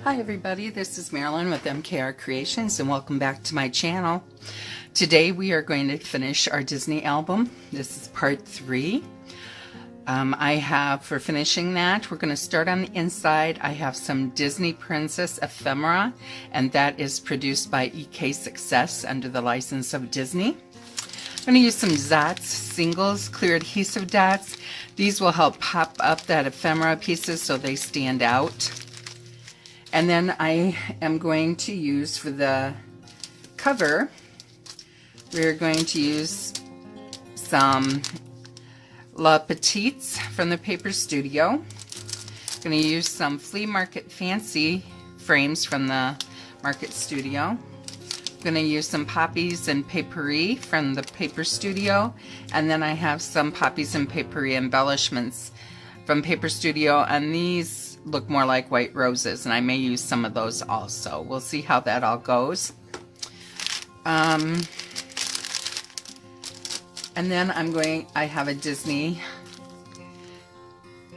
Hi everybody, this is Marilyn with MKR Creations and welcome back to my channel. Today we are going to finish our Disney album. This is part 3. I have, for finishing that, we're going to start on the inside. I have some Disney Princess ephemera, and that is produced by EK Success under the license of Disney. I'm going to use some Zotz singles clear adhesive dots. These will help pop up that ephemera pieces so they stand out. And then I am going to use, for the cover, we're going to use some La Petites from the Paper Studio. I'm going to use some Flea Market Fancy frames from the Market Studio. I'm going to use some Poppies and Papery from the Paper Studio. And then I have some Poppies and Papery embellishments from Paper Studio, and these look more like white roses, and I may use some of those also. We'll see how that all goes. And then I have a Disney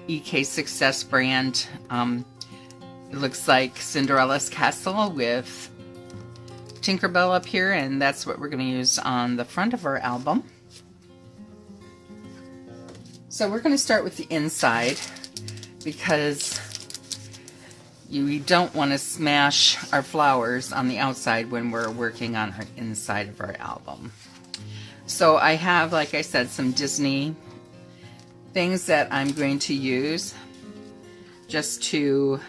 EK Success brand. It looks like Cinderella's Castle with Tinkerbell up here, and that's what we're going to use on the front of our album. So we're going to start with the inside because we don't want to smash our flowers on the outside when we're working on our inside of our album. So I have, like I said, some Disney things that I'm going to use just to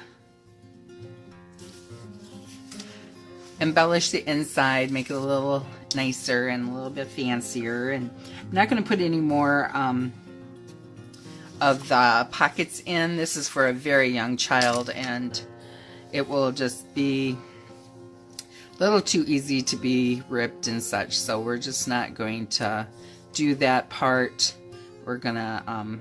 embellish the inside, make it a little nicer and a little bit fancier. And I'm not going to put any more of the pockets in. This is for a very young child, and it will just be a little too easy to be ripped and such, so we're just not going to do that part. We're gonna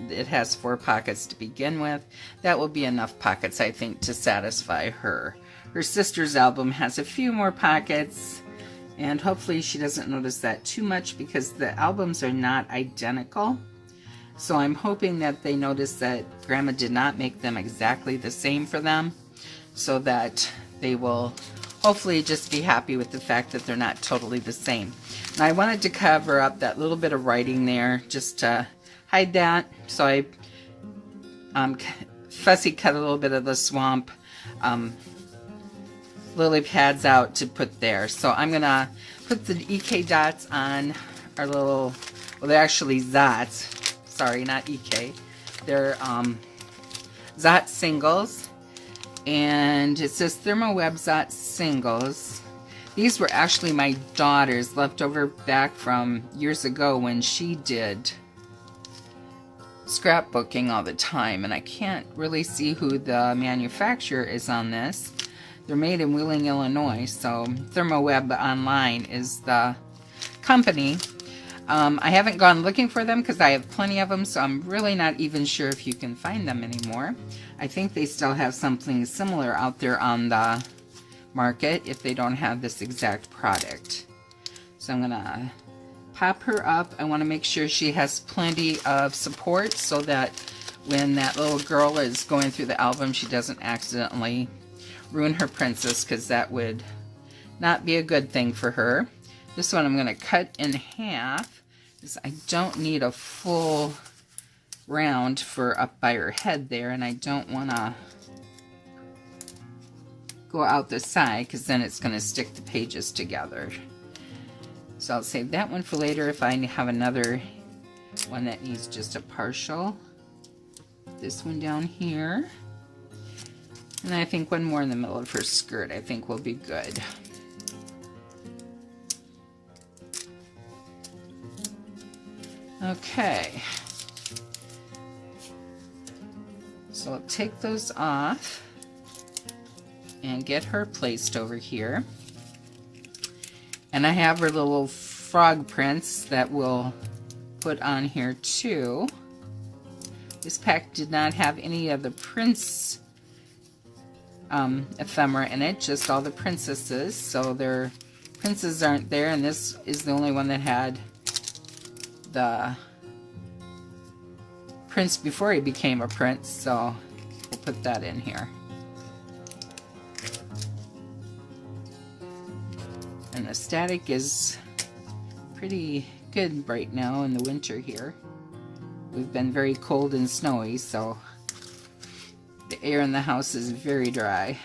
it has 4 pockets to begin with. That will be enough pockets, I think, to satisfy her. Her sister's album has a few more pockets, and hopefully she doesn't notice that too much because the albums are not identical. So I'm hoping that they notice that Grandma did not make them exactly the same for them, so that they will hopefully just be happy with the fact that they're not totally the same. And I wanted to cover up that little bit of writing there just to hide that. So I fussy cut a little bit of the swamp lily pads out to put there. So I'm going to put the EK dots on our little, well, they're actually Zotz. Sorry, not EK. They're Zotz singles, and it says Thermoweb Zotz singles. These were actually my daughter's, left over back from years ago when she did scrapbooking all the time, and I can't really see who the manufacturer is on this. They're made in Wheeling, Illinois, so Thermoweb Online is the company. I haven't gone looking for them because I have plenty of them, so I'm really not even sure if you can find them anymore. I think they still have something similar out there on the market if they don't have this exact product. So I'm going to pop her up. I want to make sure she has plenty of support so that when that little girl is going through the album, she doesn't accidentally ruin her princess, because that would not be a good thing for her. This one I'm going to cut in half because I don't need a full round for up by her head there, and I don't want to go out the side because then it's going to stick the pages together. So I'll save that one for later if I have another one that needs just a partial. This one down here. And I think one more in the middle of her skirt I think will be good. Okay, so I'll take those off and get her placed over here. And I have her little frog prints that we'll put on here too. This pack did not have any of the prince ephemera in it, just all the princesses, so their princes aren't there, and this is the only one that had the prince before he became a prince, so we'll put that in here. And the static is pretty good right now in the winter here. We've been very cold and snowy, so the air in the house is very dry.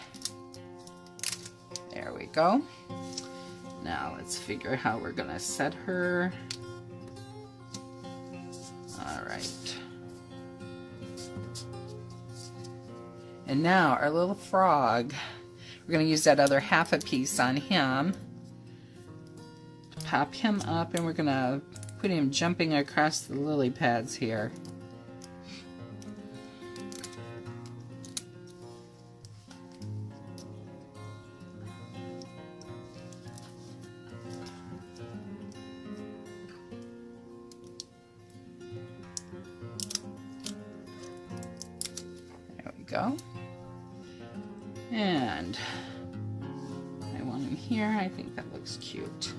There we go. Now let's figure how we're gonna set her. All right. And now our little frog, we're gonna use that other half a piece on him. Pop him up, and we're gonna put him jumping across the lily pads here. There we go. And I want him here. I think that looks cute.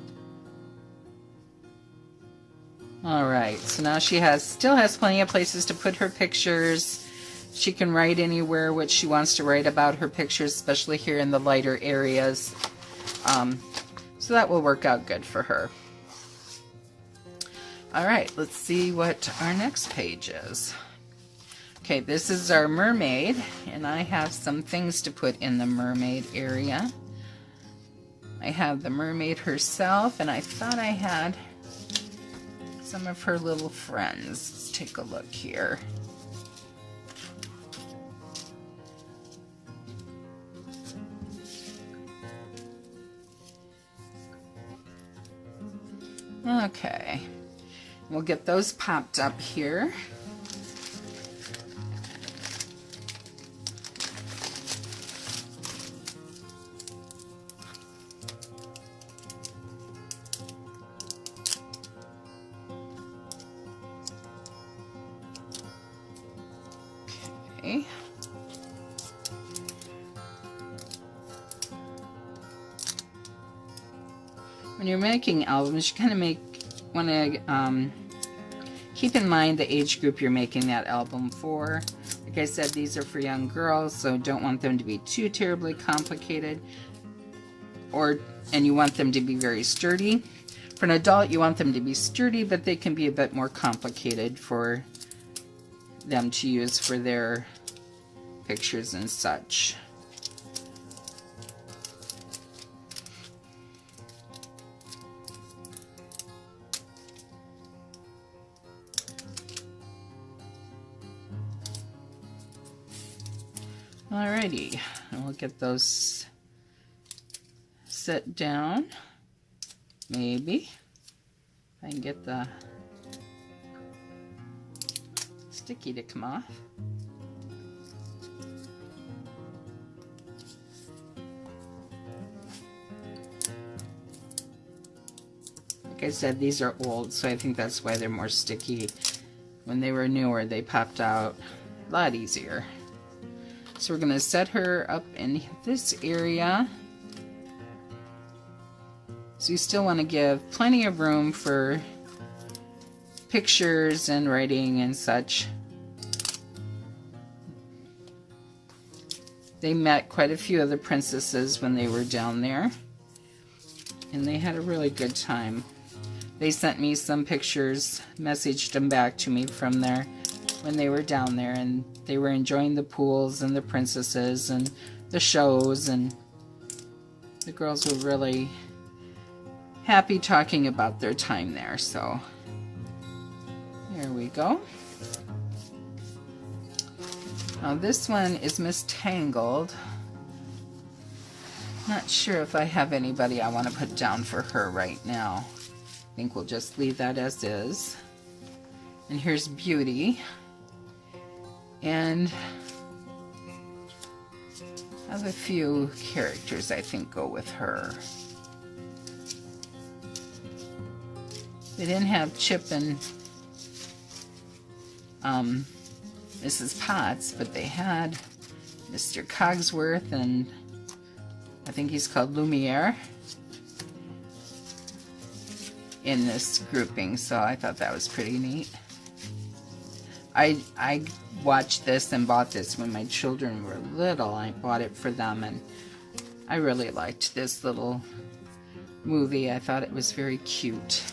Alright, so now she still has plenty of places to put her pictures. She can write anywhere what she wants to write about her pictures, especially here in the lighter areas. So that will work out good for her. Alright, let's see what our next page is. Okay, this is our mermaid, and I have some things to put in the mermaid area. I have the mermaid herself, and I thought I had some of her little friends. Let's take a look here. Okay, we'll get those popped up here. Okay. When you're making albums, you kind of want to keep in mind the age group you're making that album for. Like I said, these are for young girls, so don't want them to be too terribly complicated, and you want them to be very sturdy. For an adult, you want them to be sturdy, but they can be a bit more complicated for them to use for their pictures and such. Alrighty, and we'll get those set down. Maybe if I can get the sticky to come off. Like I said, these are old, so I think that's why they're more sticky. When they were newer, they popped out a lot easier. So we're going to set her up in this area. So you still want to give plenty of room for pictures and writing and such. They met quite a few of the princesses when they were down there, and they had a really good time. They sent me some pictures, messaged them back to me from there when they were down there, and they were enjoying the pools and the princesses and the shows, and the girls were really happy talking about their time there. So there we go. Now this one is Miss Tangled. Not sure if I have anybody I want to put down for her right now. I think we'll just leave that as is. And here's Beauty. And I have a few characters I think go with her. They didn't have Chip and Mrs. Potts, but they had Mr. Cogsworth, and I think he's called Lumiere in this grouping, so I thought that was pretty neat. I watched this and bought this when my children were little. I bought it for them, and I really liked this little movie. I thought it was very cute.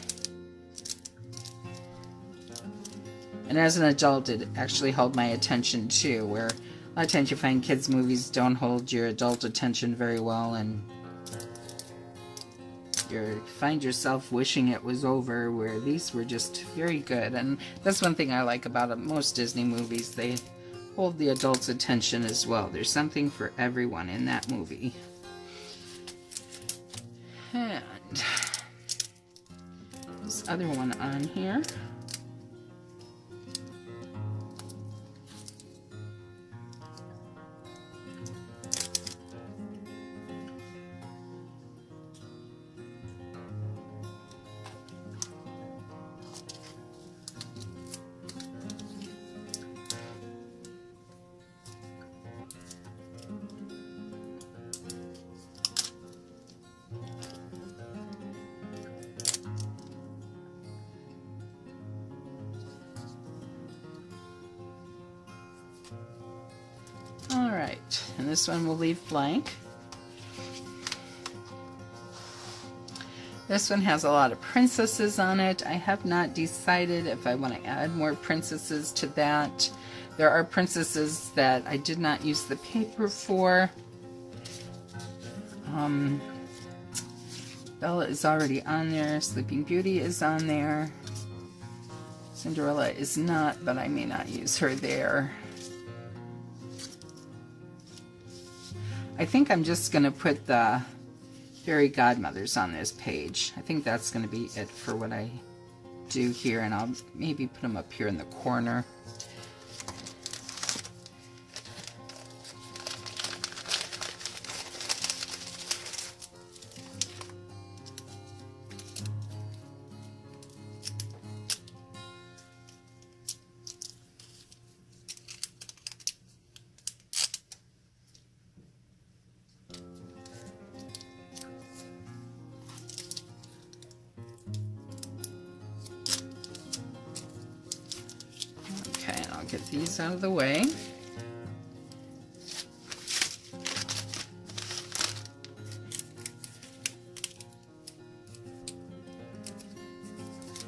And as an adult, it actually held my attention too, where a lot of times you find kids' movies don't hold your adult attention very well, and you find yourself wishing it was over, where these were just very good. And that's one thing I like about most Disney movies. They hold the adults' attention as well. There's something for everyone in that movie. And this other one on here. Alright, and this one we'll leave blank. This one has a lot of princesses on it. I have not decided if I want to add more princesses to that. There are princesses that I did not use the paper for. Bella is already on there. Sleeping Beauty is on there. Cinderella is not, but I may not use her there. I think I'm just going to put the fairy godmothers on this page. I think that's going to be it for what I do here, and I'll maybe put them up here in the corner. Get these out of the way.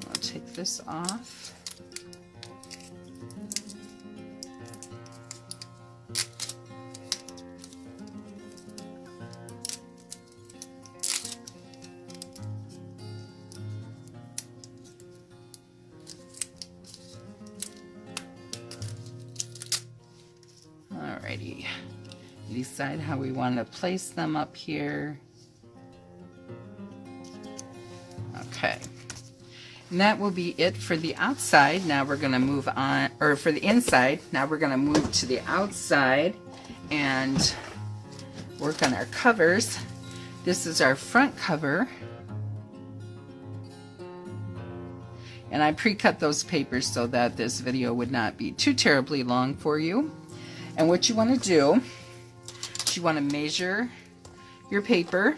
I'll take this off. Alrighty, decide how we want to place them up here. Okay, and that will be it for the outside. Now we're going to move on, or for the inside, now we're going to move to the outside and work on our covers. This is our front cover. And I pre-cut those papers so that this video would not be too terribly long for you. And what you want to do is you want to measure your paper.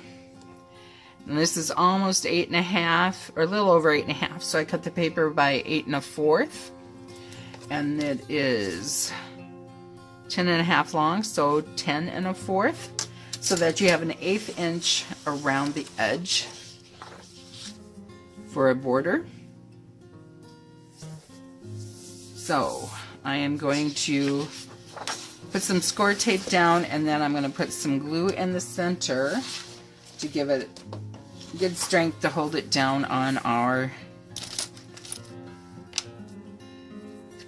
And this is almost 8.5, or a little over 8.5. So I cut the paper by 8 1/4. And it is 10.5 long, so 10 1/4. So that you have an 1/8 inch around the edge for a border. So I am going to put some score tape down, and then I'm going to put some glue in the center to give it good strength to hold it down on our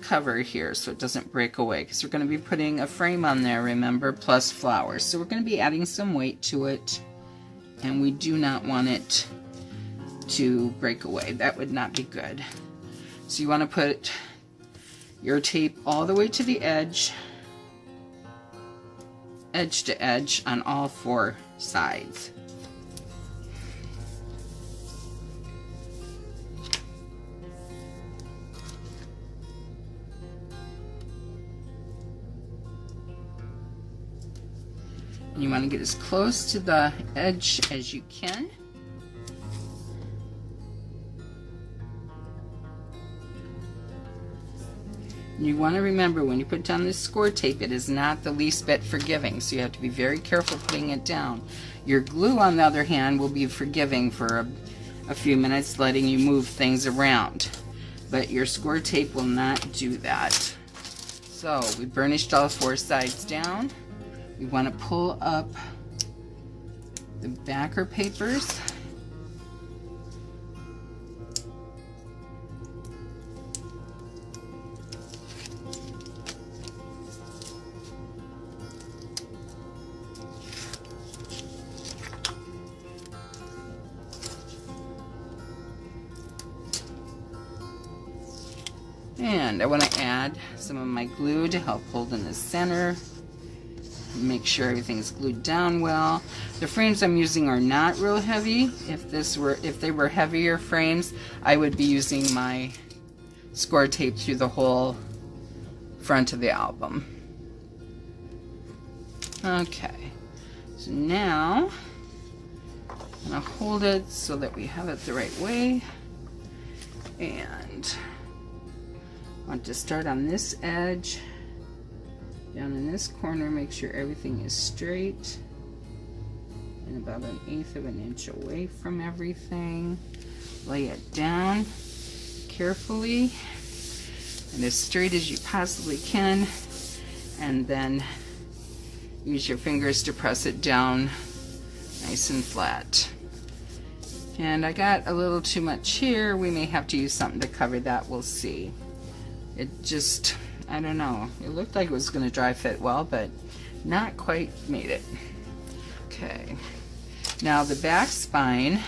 cover here so it doesn't break away, because we're going to be putting a frame on there, remember, plus flowers. So we're going to be adding some weight to it, and we do not want it to break away. That would not be good. So you want to put your tape all the way to the edge to edge on all 4 sides. And you want to get as close to the edge as you can. You want to remember, when you put down this score tape, it is not the least bit forgiving, so you have to be very careful putting it down. Your glue, on the other hand, will be forgiving for a few minutes, letting you move things around. But your score tape will not do that. So we burnished all 4 sides down. We want to pull up the backer papers. And I want to add some of my glue to help hold in the center. Make sure everything's glued down well. The frames I'm using are not real heavy. If they were heavier frames, I would be using my score tape through the whole front of the album. Okay, so now I'm going to hold it so that we have it the right way. And I want to start on this edge, down in this corner, make sure everything is straight and about 1/8 of an inch away from everything. Lay it down carefully and as straight as you possibly can, and then use your fingers to press it down nice and flat. And I got a little too much here. We may have to use something to cover that. We'll see. It just, I don't know. It looked like it was going to dry fit well, but not quite made it. Okay. Now the back spine,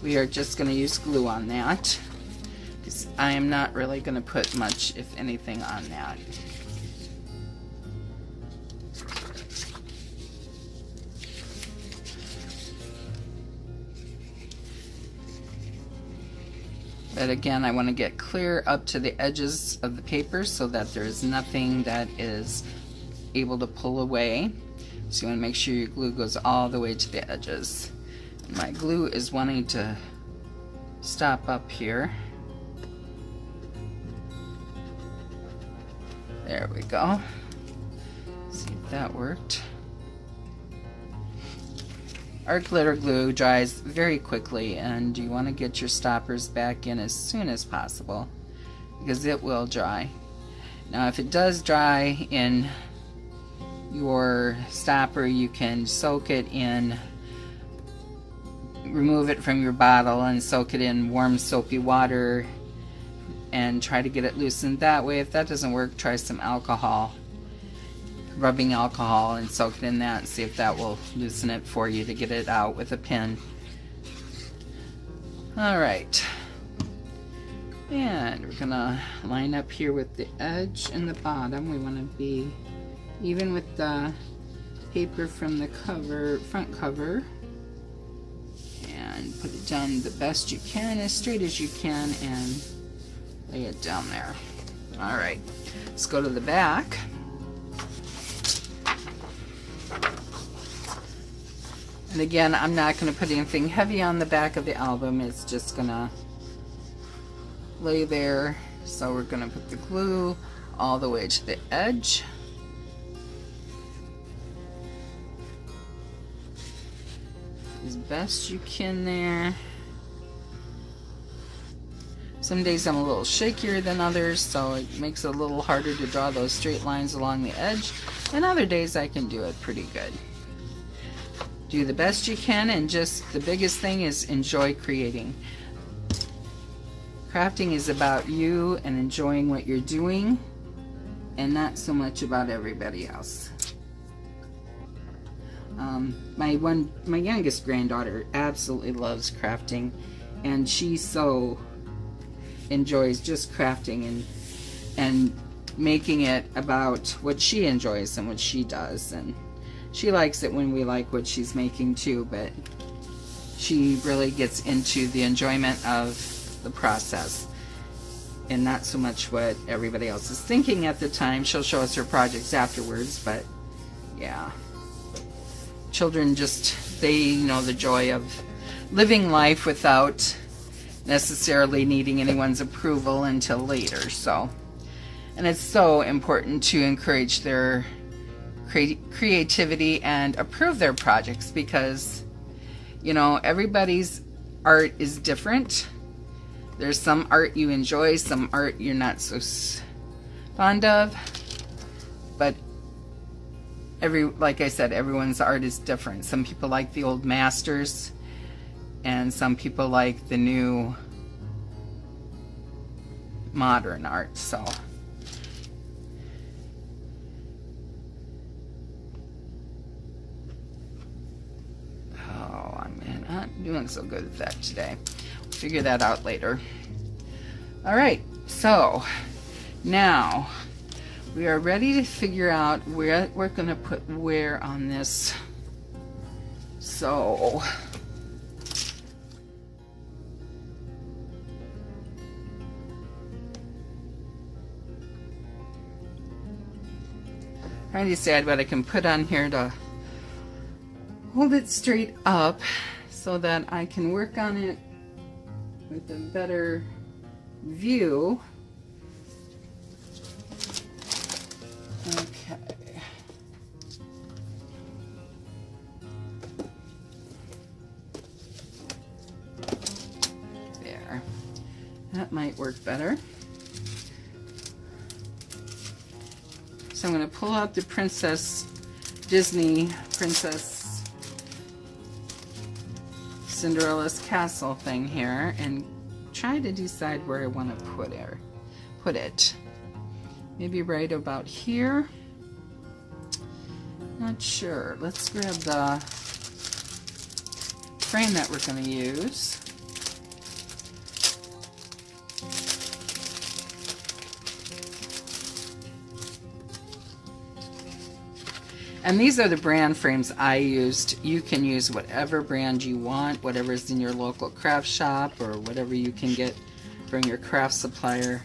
we are just going to use glue on that, because I am not really going to put much, if anything, on that. But again, I want to get clear up to the edges of the paper so that there is nothing that is able to pull away. So you want to make sure your glue goes all the way to the edges. My glue is wanting to stop up here. There we go. See if that worked. Our glitter glue dries very quickly, and you want to get your stoppers back in as soon as possible because it will dry. Now if it does dry in your stopper, you can soak it in, remove it from your bottle and soak it in warm soapy water and try to get it loosened that way. If that doesn't work, try some alcohol, rubbing alcohol, and soak it in that and see if that will loosen it for you to get it out with a pin. Alright, and we're gonna line up here with the edge and the bottom. We want to be even with the paper from the cover, front cover, and put it down the best you can, as straight as you can, and lay it down there. Alright, let's go to the back. And again, I'm not going to put anything heavy on the back of the album. It's just going to lay there. So we're going to put the glue all the way to the edge. As best you can there. Some days I'm a little shakier than others, so it makes it a little harder to draw those straight lines along the edge. And other days I can do it pretty good. Do the best you can, and just the biggest thing is enjoy creating. Crafting is about you and enjoying what you're doing, and not so much about everybody else. My youngest granddaughter absolutely loves crafting, and she so enjoys just crafting and making it about what she enjoys and what she does, and she likes it when we like what she's making too, but she really gets into the enjoyment of the process and not so much what everybody else is thinking at the time. She'll show us her projects afterwards, but yeah. Children just, they know the joy of living life without necessarily needing anyone's approval until later. So, and it's so important to encourage their creativity and approve their projects, because you know, everybody's art is different. There's some art you enjoy, some art you're not so fond of, but like I said, everyone's art is different. Some people like the old masters, and some people like the new modern art. So I'm not doing so good with that today. We'll figure that out later. All right, so now we are ready to figure out where we're going to put where on this. So trying to decide what I can put on here to hold it straight up so that I can work on it with a better view. Okay. There. That might work better. So I'm going to pull out the Disney Princess Cinderella's castle thing here and try to decide where I want to put it. Maybe right about here. Not sure. Let's grab the frame that we're going to use. And these are the brand frames I used. You can use whatever brand you want, whatever's in your local craft shop or whatever you can get from your craft supplier.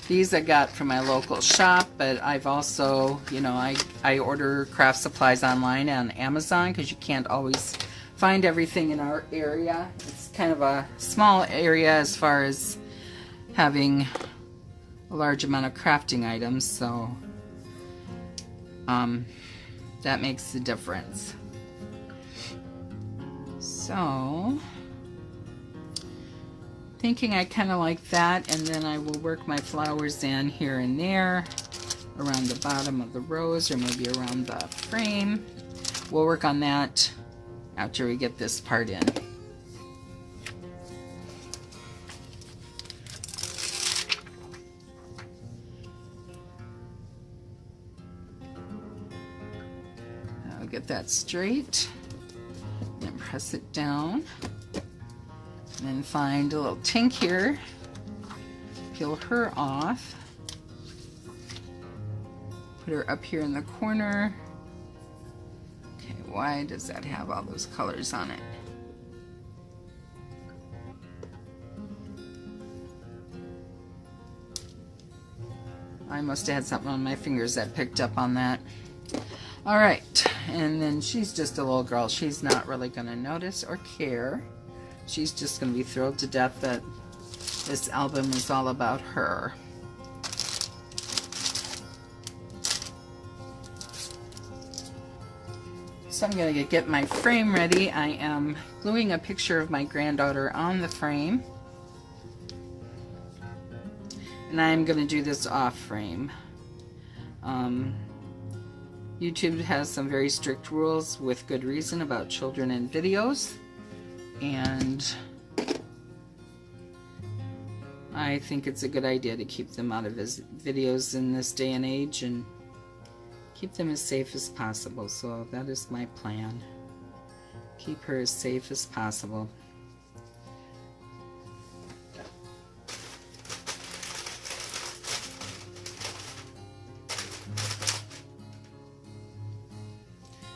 These I got from my local shop, but I've also, you know, I order craft supplies online on Amazon because you can't always find everything in our area. It's kind of a small area as far as having a large amount of crafting items, so that makes the difference. So thinking I kind of like that, and then I will work my flowers in here and there around the bottom of the rose, or maybe around the frame. We'll work on that after we get this part in. Get that straight, and press it down, and then find a little tink here, peel her off, put her up here in the corner. Okay, why does that have all those colors on it? I must have had something on my fingers that picked up on that. All right, and then she's just a little girl. She's not really going to notice or care. She's just going to be thrilled to death that this album is all about her. So I'm going to get my frame ready. I am gluing a picture of my granddaughter on the frame. And I'm going to do this off frame. YouTube has some very strict rules with good reason about children in videos, and I think it's a good idea to keep them out of his videos in this day and age and keep them as safe as possible. So that is my plan. Keep her as safe as possible.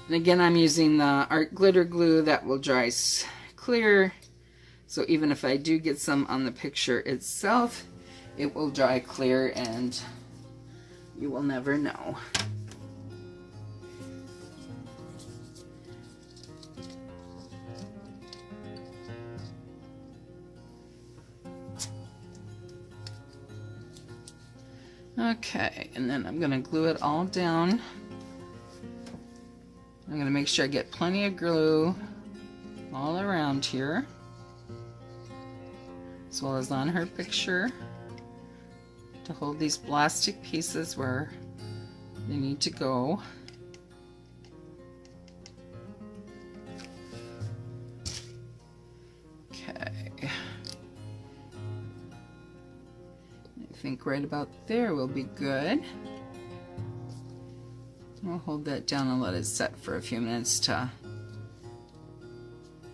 And again, I'm using the Art Glitter Glue that will dry clear. So even if I do get some on the picture itself, it will dry clear and you will never know. Okay, and then I'm going to glue it all down. I'm going to make sure I get plenty of glue all around here, as well as on her picture, to hold these plastic pieces where they need to go. Okay. I think right about there will be good. We'll hold that down and let it set for a few minutes to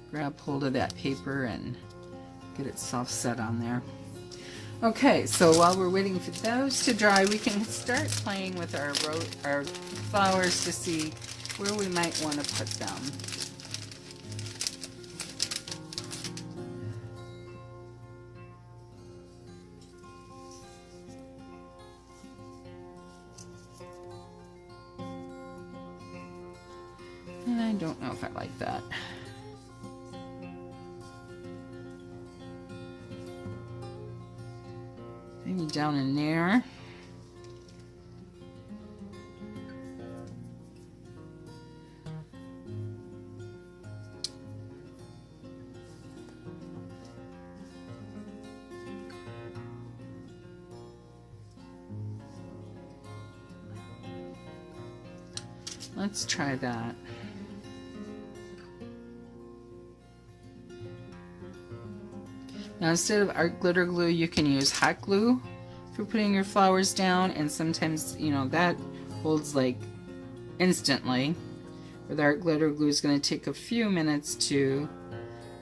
grab hold of that paper and get it soft set on there. Okay, so while we're waiting for those to dry, we can start playing with our flowers to see where we might want to put them. And I don't know if I like that. Maybe down in there. Let's try that. Now, instead of art glitter glue, you can use hot glue for putting your flowers down, and sometimes, you know, that holds like instantly. With art glitter glue, it's going to take a few minutes to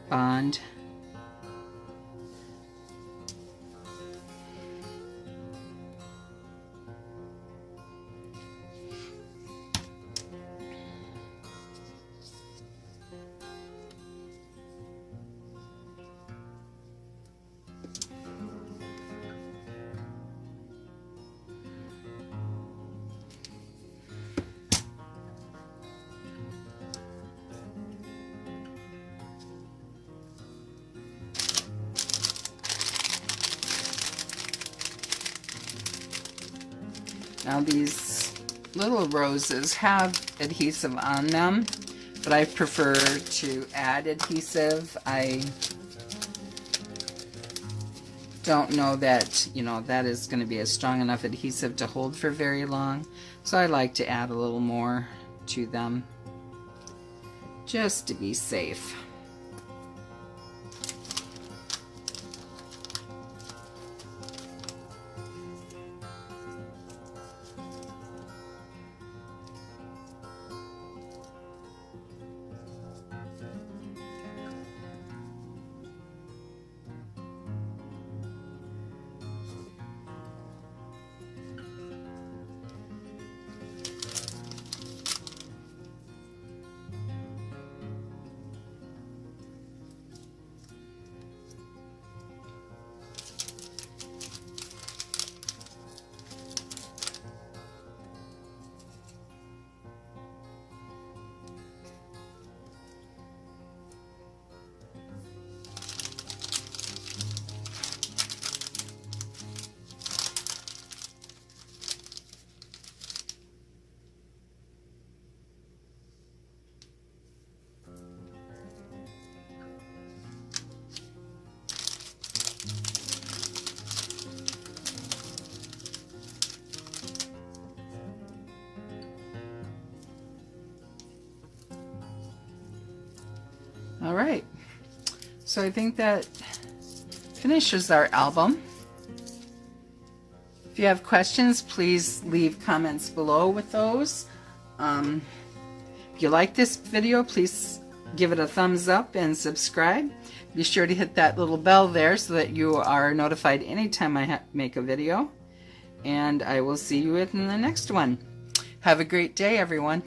bond. Now these little roses have adhesive on them, but I prefer to add adhesive. I don't know that, you know, that is going to be a strong enough adhesive to hold for very long, so I like to add a little more to them just to be safe. All right, so I think that finishes our album. If you have questions, please leave comments below with those. If you like this video, please give it a thumbs up and subscribe. Be sure to hit that little bell there so that you are notified anytime I make a video. And I will see you in the next one. Have a great day, everyone.